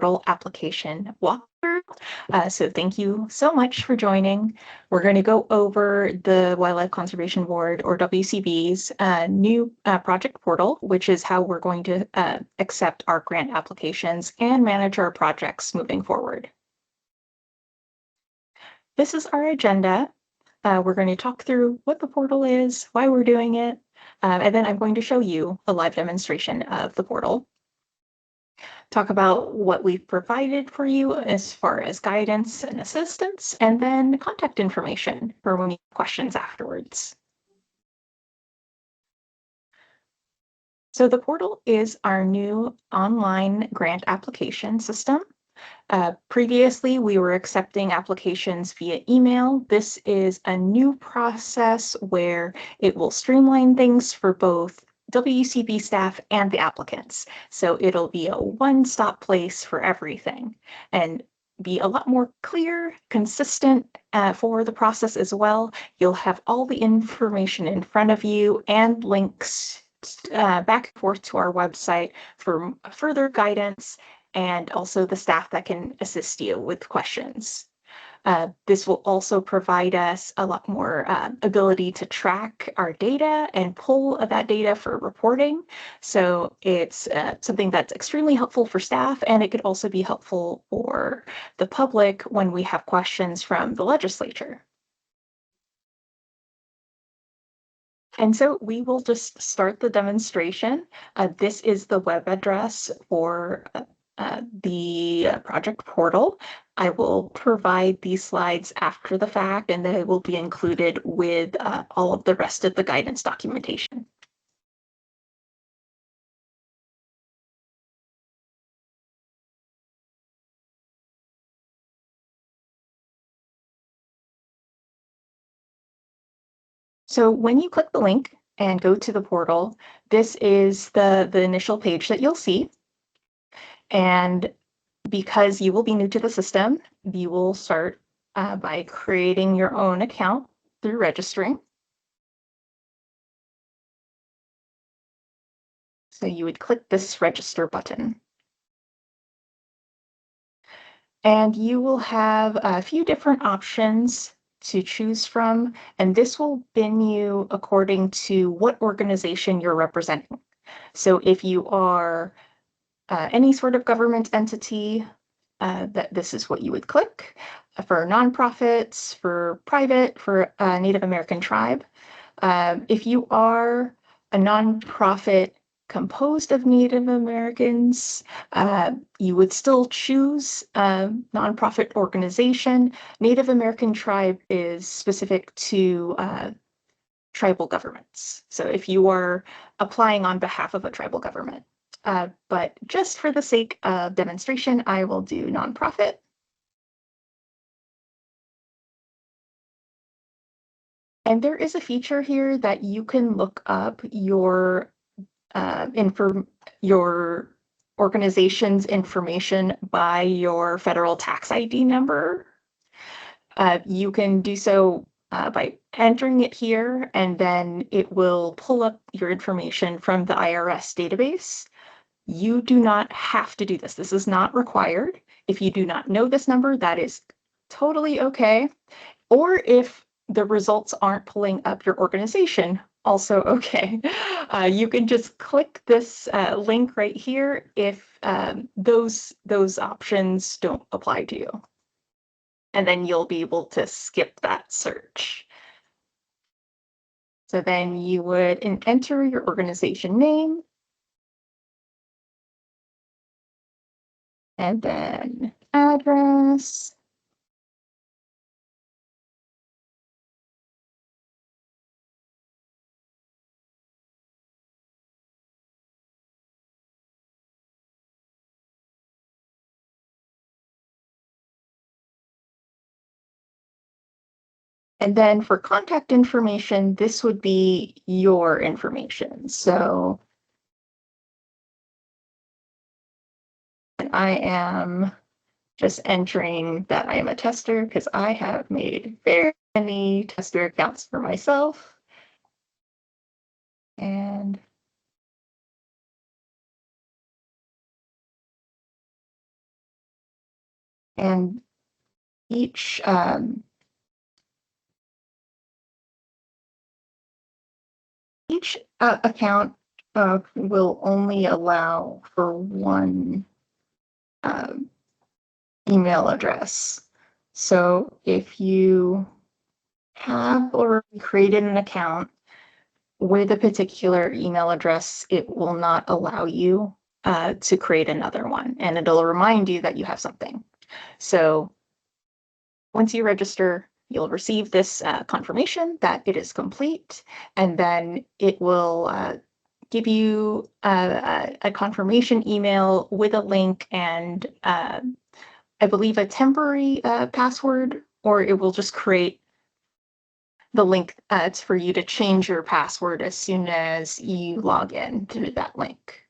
Portal application walkthrough. So thank you so much for joining. We're going to go over the Wildlife Conservation Board, or WCB's, new project portal, which is how we're going to accept our grant applications and manage our projects moving forward. This is our agenda. We're going to talk through what the portal is, why we're doing it, and then I'm going to show you a live demonstration of the portal. Talk about what we've provided for you as far as guidance and assistance, and then contact information for when you have questions afterwards. So the portal is our new online grant application system. Previously, we were accepting applications via email. This is a new process where it will streamline things for both WCB staff and the applicants. So it'll be a one-stop place for everything and be a lot more clear, consistent for the process as well. You'll have all the information in front of you and links back and forth to our website for further guidance, and also the staff that can assist you with questions. This will also provide us a lot more ability to track our data and pull that data for reporting. So it's something that's extremely helpful for staff, and it could also be helpful for the public when we have questions from the legislature. And so we will just start the demonstration. This is the web address for the project portal. I will provide these slides after the fact, and they will be included with all of the rest of the guidance documentation. So when you click the link and go to the portal, this is the initial page that you'll see. And because you will be new to the system, you will start by creating your own account through registering. So you would click this register button. And you will have a few different options to choose from, and this will bin you according to what organization you're representing. So if you are any sort of government entity, that this is what you would click. For nonprofits, for private, for Native American tribe. If you are a nonprofit composed of Native Americans, you would still choose a nonprofit organization. Native American tribe is specific to tribal governments. So if you are applying on behalf of a tribal government. But just for the sake of demonstration, I will do nonprofit. And there is a feature here that you can look up your your organization's information by your federal tax ID number. You can do so by entering it here, and then it will pull up your information from the IRS database. You do not have to do this. This is not required. If you do not know this number, that is totally okay. Or if the results aren't pulling up your organization, also okay. You can just click this link right here if those options don't apply to you. And then you'll be able to skip that search. So then you would enter your organization name, and then address. And then for contact information, this would be your information. So I am just entering that I am a tester because I have made very many tester accounts for myself. And And each account will only allow for one um, email address. So if you have already created an account with a particular email address, it will not allow you to create another one, and it'll remind you that you have something. So once you register, you'll receive this confirmation that it is complete, and then it will give you a confirmation email with a link and I believe a temporary password, or it will just create the link for you to change your password as soon as you log in through that link.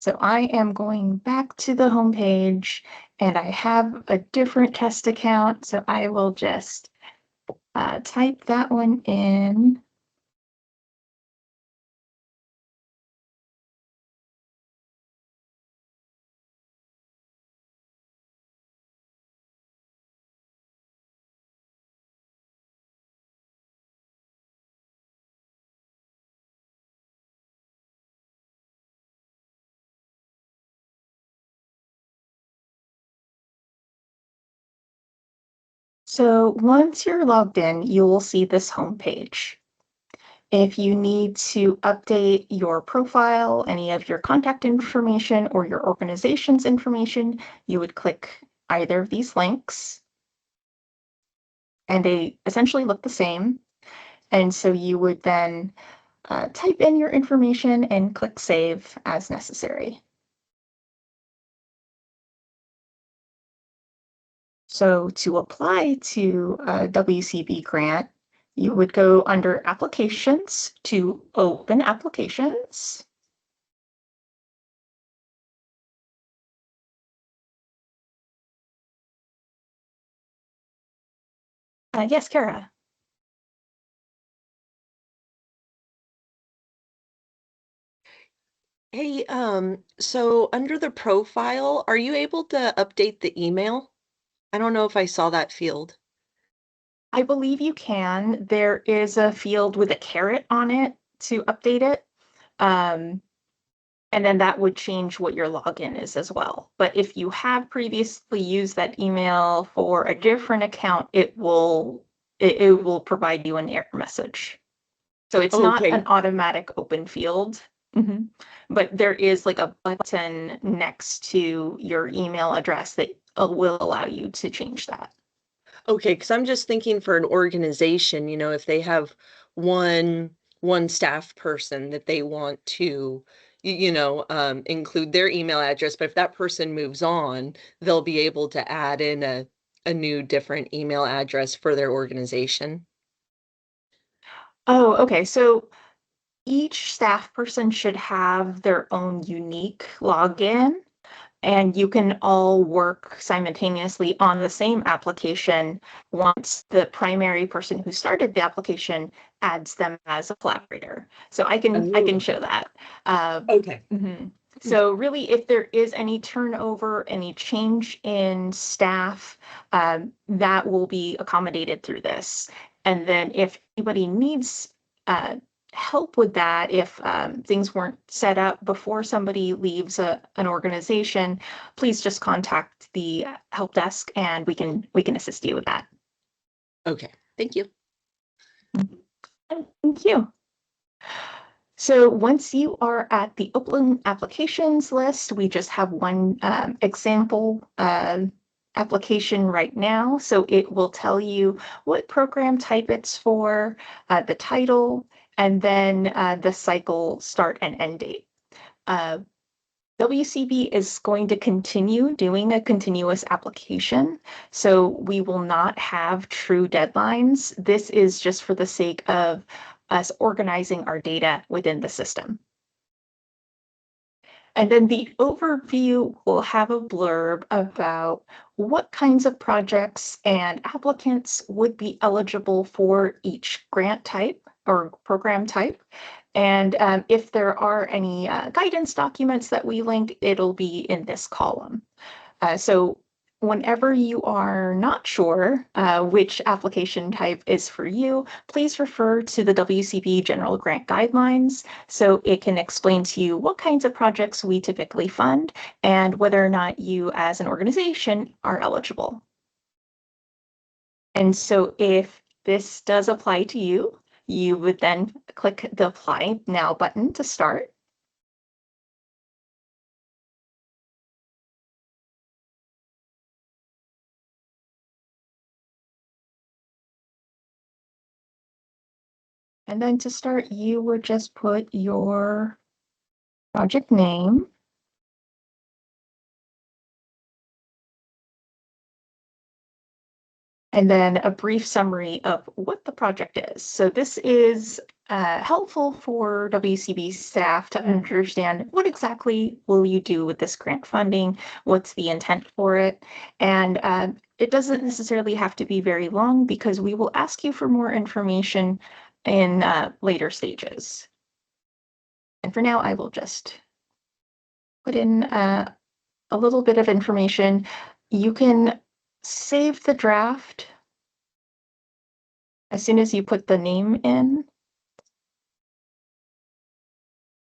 So I am going back to the home page and I have a different test account. So I will just type that one in. So once you're logged in, you will see this home page. If you need to update your profile, any of your contact information, or your organization's information, you would click either of these links, and they essentially look the same. And so you would then type in your information and click save as necessary. So to apply to a WCB grant, you would go under applications to open applications. Yes, Kara. Hey, so under the profile, are you able to update the email? I don't know if I saw that field. I believe you can. There is a field with a caret on it to update it. Um, and then that would change what your login is as well. But if you have previously used that email for a different account, it will provide you an error message. So it's not an Okay. automatic open field. Mhm. But there is like a button next to your email address that will allow you to change that. Okay, because I'm just thinking for an organization, if they have one staff person that they want to, include their email address, but if that person moves on, they'll be able to add in a new different email address for their organization. Oh, okay. So each staff person should have their own unique login, and you can all work simultaneously on the same application once the primary person who started the application adds them as a collaborator. So I can Oh, show that. Uh, okay. mhm. So really, if there is any turnover, any change in staff, that will be accommodated through this. And then if anybody needs uh, help with that, if things weren't set up before somebody leaves an organization, please just contact the help desk and we can assist you with that. Okay. Thank you. Thank you. So once you are at the open applications list, we just have one example application right now. So it will tell you what program type it's for, the title, and then the cycle start and end date. Uh, WCB is going to continue doing a continuous application, so we will not have true deadlines. This is just for the sake of us organizing our data within the system. And then the overview will have a blurb about what kinds of projects and applicants would be eligible for each grant type or program type. And if there are any guidance documents that we link, it'll be in this column. So whenever you are not sure which application type is for you, please refer to the WCB General Grant Guidelines so it can explain to you what kinds of projects we typically fund and whether or not you as an organization are eligible. And so if this does apply to you, you would then click the Apply Now button to start. And then to start, you would just put your project name, and then a brief summary of what the project is. So this is helpful for WCB staff to understand what exactly will you do with this grant funding, what's the intent for it, and it doesn't necessarily have to be very long because we will ask you for more information in later stages. And for now, I will just put in a little bit of information. You can save the draft as soon as you put the name in,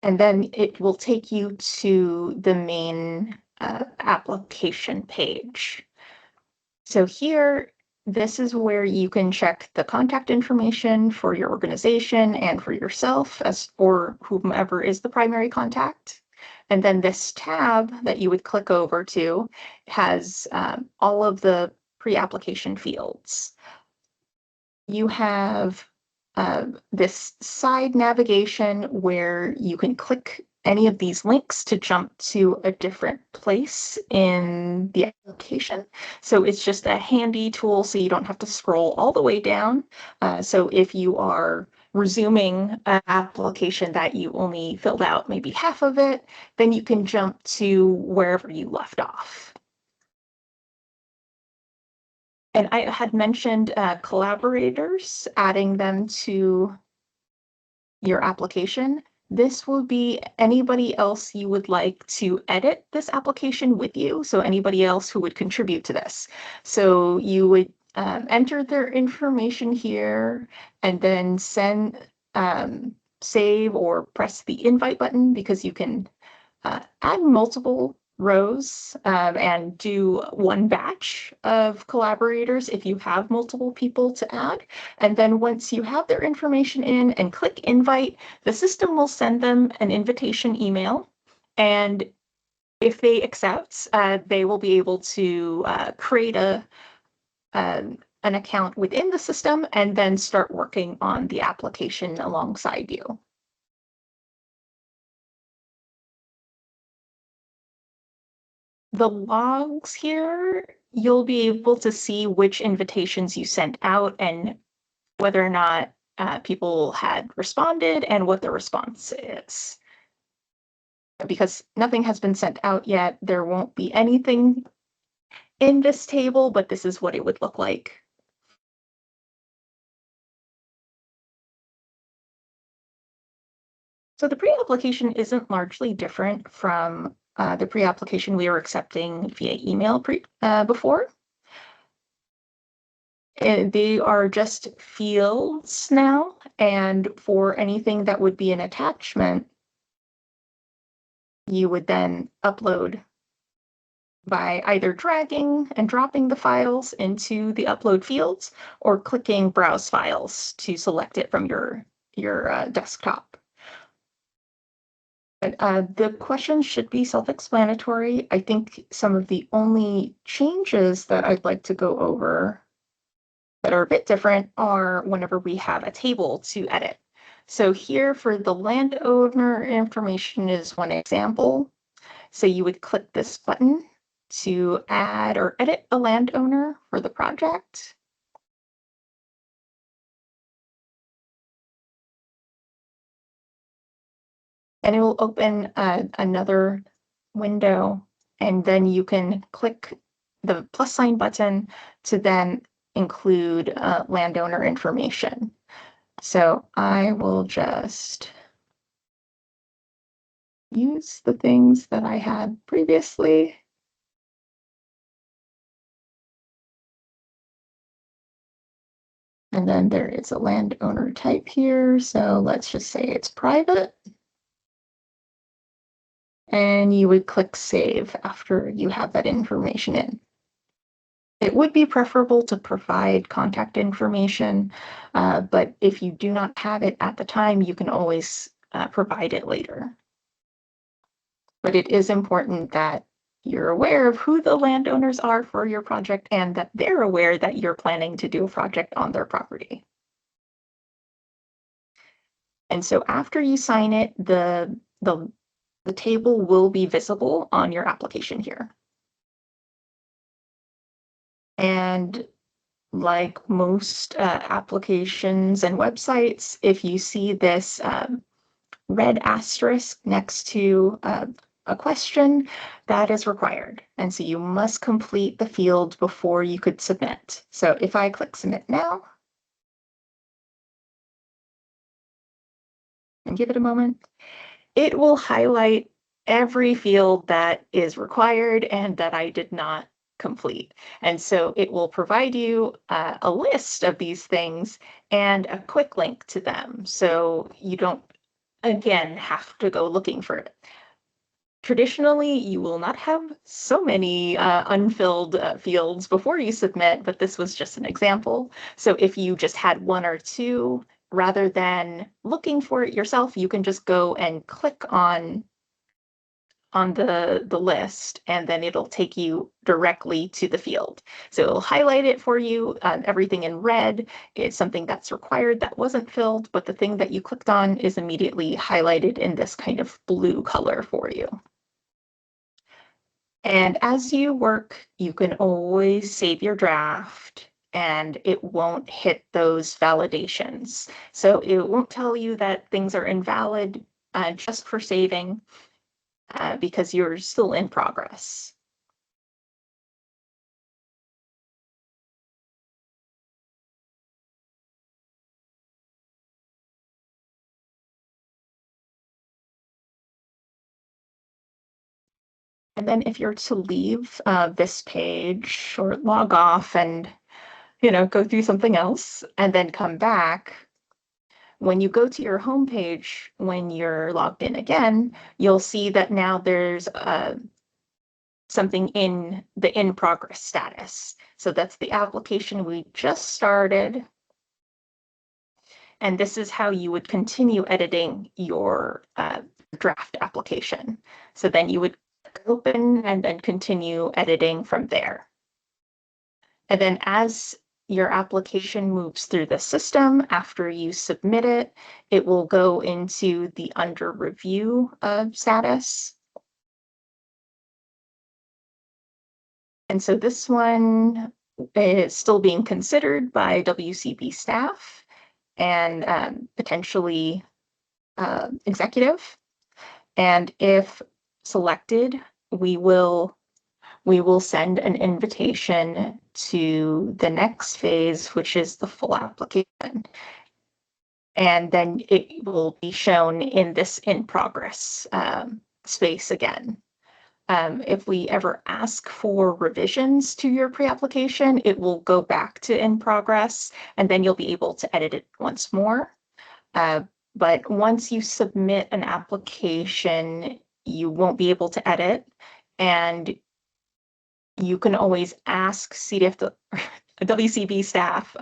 and then it will take you to the main application page. So here, this is where you can check the contact information for your organization and for yourself as for whomever is the primary contact. And then this tab that you would click over to has all of the pre-application fields. You have this side navigation where you can click any of these links to jump to a different place in the application. So it's just a handy tool so you don't have to scroll all the way down. So if you are resuming an application that you only filled out maybe half of it, then you can jump to wherever you left off. And I had mentioned collaborators, adding them to your application. This will be anybody else you would like to edit this application with you. So anybody else who would contribute to this. So you would enter their information here and then save or press the invite button because you can add multiple rows and do one batch of collaborators if you have multiple people to add. And then once you have their information in and click invite, the system will send them an invitation email. And if they accept, they will be able to create an account within the system and then start working on the application alongside you. The logs here, you'll be able to see which invitations you sent out and whether or not people had responded and what the response is. Because nothing has been sent out yet, there won't be anything in this table, but this is what it would look like. So the pre-application isn't largely different from the pre-application we were accepting via email before. They are just fields now, and for anything that would be an attachment, you would then upload by either dragging and dropping the files into the upload fields or clicking browse files to select it from your desktop. But the questions should be self-explanatory. I think some of the only changes that I'd like to go over that are a bit different are whenever we have a table to edit. So here for the landowner information is one example. So you would click this button to add or edit a landowner for the project. And it will open another window, and then you can click the plus sign button to then include landowner information. So I will just use the things that I had previously. And then there is a landowner type here. So let's just say it's private. And you would click save after you have that information in. It would be preferable to provide contact information, but if you do not have it at the time, you can always provide it later. But it is important that you're aware of who the landowners are for your project and that they're aware that you're planning to do a project on their property. And so after you sign it, the table will be visible on your application here. And like most applications and websites, if you see this red asterisk next to a question, that is required. And so you must complete the field before you could submit. So if I click submit now and give it a moment, it will highlight every field that is required and that I did not complete. And so it will provide you a list of these things and a quick link to them. So you don't, again, have to go looking for it. Traditionally, you will not have so many unfilled fields before you submit, but this was just an example. So if you just had one or two, rather than looking for it yourself, you can just go and click on the list, and then it'll take you directly to the field. So it'll highlight it for you. Everything in red is something that's required that wasn't filled, but the thing that you clicked on is immediately highlighted in this kind of blue color for you. And as you work, you can always save your draft and it won't hit those validations. So it won't tell you that things are invalid just for saving because you're still in progress. And then if you're to leave this page or log off and go do something else and then come back, when you go to your home page, when you're logged in again, you'll see that now there's something in the in progress status. So that's the application we just started. And this is how you would continue editing your draft application. So then you would open and then continue editing from there. And then as your application moves through the system, after you submit it, it will go into the under review status. And so this one is still being considered by WCB staff and potentially executive. And if selected, we will send an invitation to the next phase, which is the full application. And then it will be shown in this in progress space again. If we ever ask for revisions to your pre-application, it will go back to in progress, and then you'll be able to edit it once more. But once you submit an application, you won't be able to edit, and you can always ask WCB staff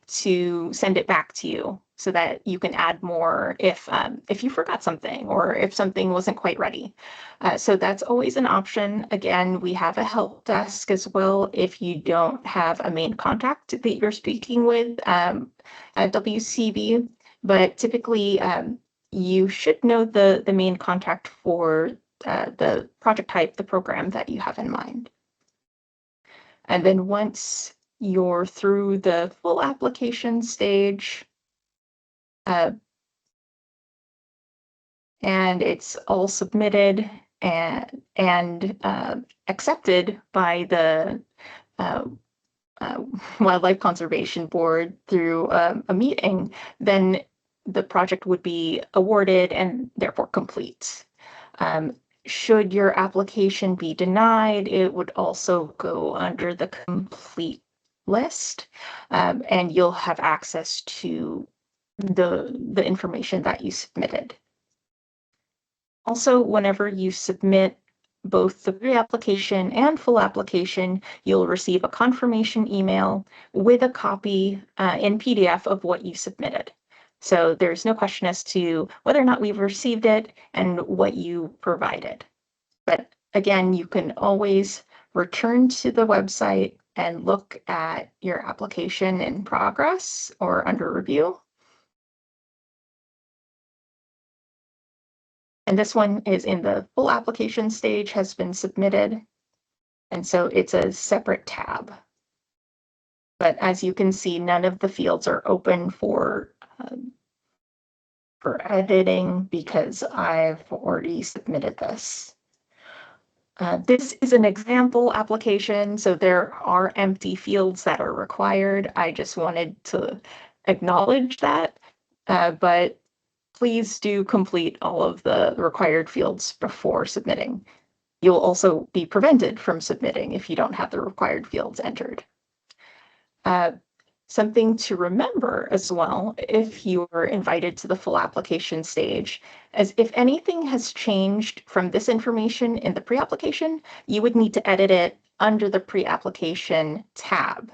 to send it back to you so that you can add more if you forgot something or if something wasn't quite ready. So that's always an option. Again, we have a help desk as well if you don't have a main contact that you're speaking with at WCB. But typically, you should know the main contact for the project type, the program that you have in mind. And then once you're through the full application stage, and it's all submitted and accepted by the uh, Wildlife Conservation Board through a meeting, then the project would be awarded and therefore complete. Should your application be denied, it would also go under the complete list, and you'll have access to the information that you submitted. Also, whenever you submit both the pre-application and full application, you'll receive a confirmation email with a copy in PDF of what you submitted. So there's no question as to whether or not we've received it and what you provided. But again, you can always return to the website and look at your application in progress or under review. And this one is in the full application stage, has been submitted. And so it's a separate tab. But as you can see, none of the fields are open for editing because I've already submitted this. This is an example application, so there are empty fields that are required. I just wanted to acknowledge that, but please do complete all of the required fields before submitting. You'll also be prevented from submitting if you don't have the required fields entered. Something to remember as well, if you're invited to the full application stage, is if anything has changed from this information in the pre-application, you would need to edit it under the pre-application tab.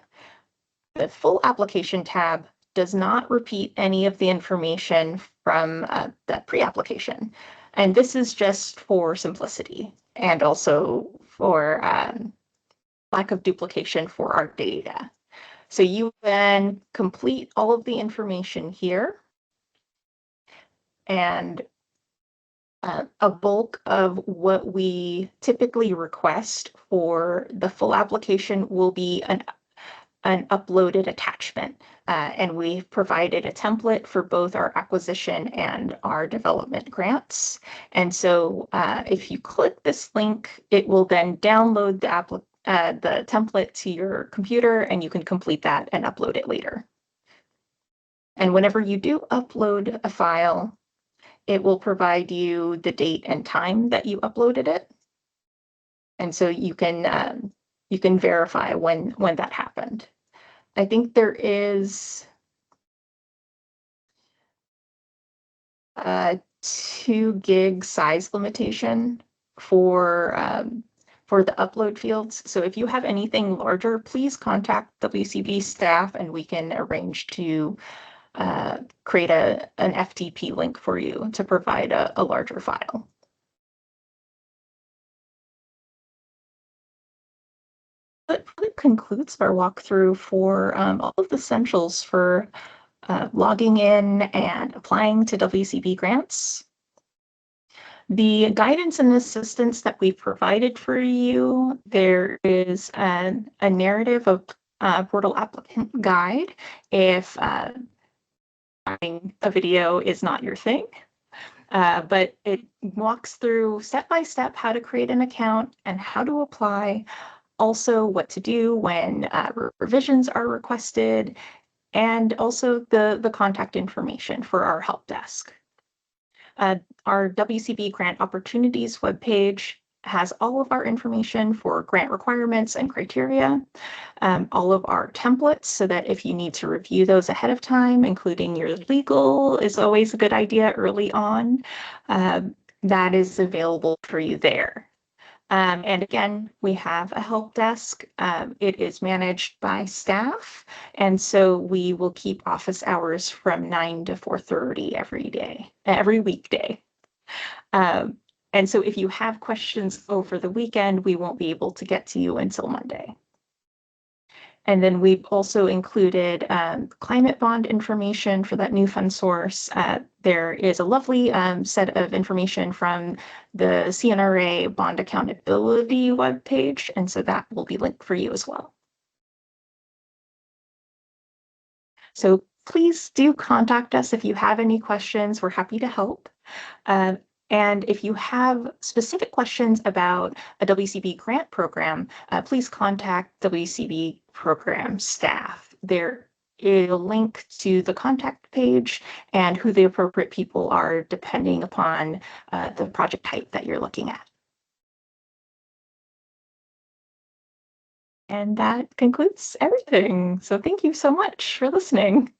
The full application tab does not repeat any of the information from that pre-application. And this is just for simplicity and also for lack of duplication for our data. So you can complete all of the information here, and a bulk of what we typically request for the full application will be an uploaded attachment. And we've provided a template for both our acquisition and our development grants. And so if you click this link, it will then download the template to your computer, and you can complete that and upload it later. And whenever you do upload a file, it will provide you the date and time that you uploaded it. And so you can verify when that happened. I think there is a 2 gig size limitation for the upload fields. So if you have anything larger, please contact WCB staff and we can arrange to create an FTP link for you to provide a larger file. That concludes our walkthrough for all of the essentials for logging in and applying to WCB grants. The guidance and assistance that we've provided for you, there is a narrative of portal applicant guide if finding a video is not your thing. But it walks through step-by-step how to create an account and how to apply, also what to do when revisions are requested, and also the contact information for our help desk. Our WCB Grant Opportunities webpage has all of our information for grant requirements and criteria, all of our templates so that if you need to review those ahead of time, including your legal is always a good idea early on, that is available for you there. And again, we have a help desk. It is managed by staff, and so we will keep office hours from 9 to 4:30 every weekday. And so if you have questions over the weekend, we won't be able to get to you until Monday. And then we've also included climate bond information for that new fund source. There is a lovely set of information from the CNRA bond accountability webpage, and so that will be linked for you as well. So please do contact us if you have any questions. We're happy to help. And if you have specific questions about a WCB grant program, please contact WCB program staff. They're a link to the contact page and who the appropriate people are depending upon the project type that you're looking at. And that concludes everything. So thank you so much for listening.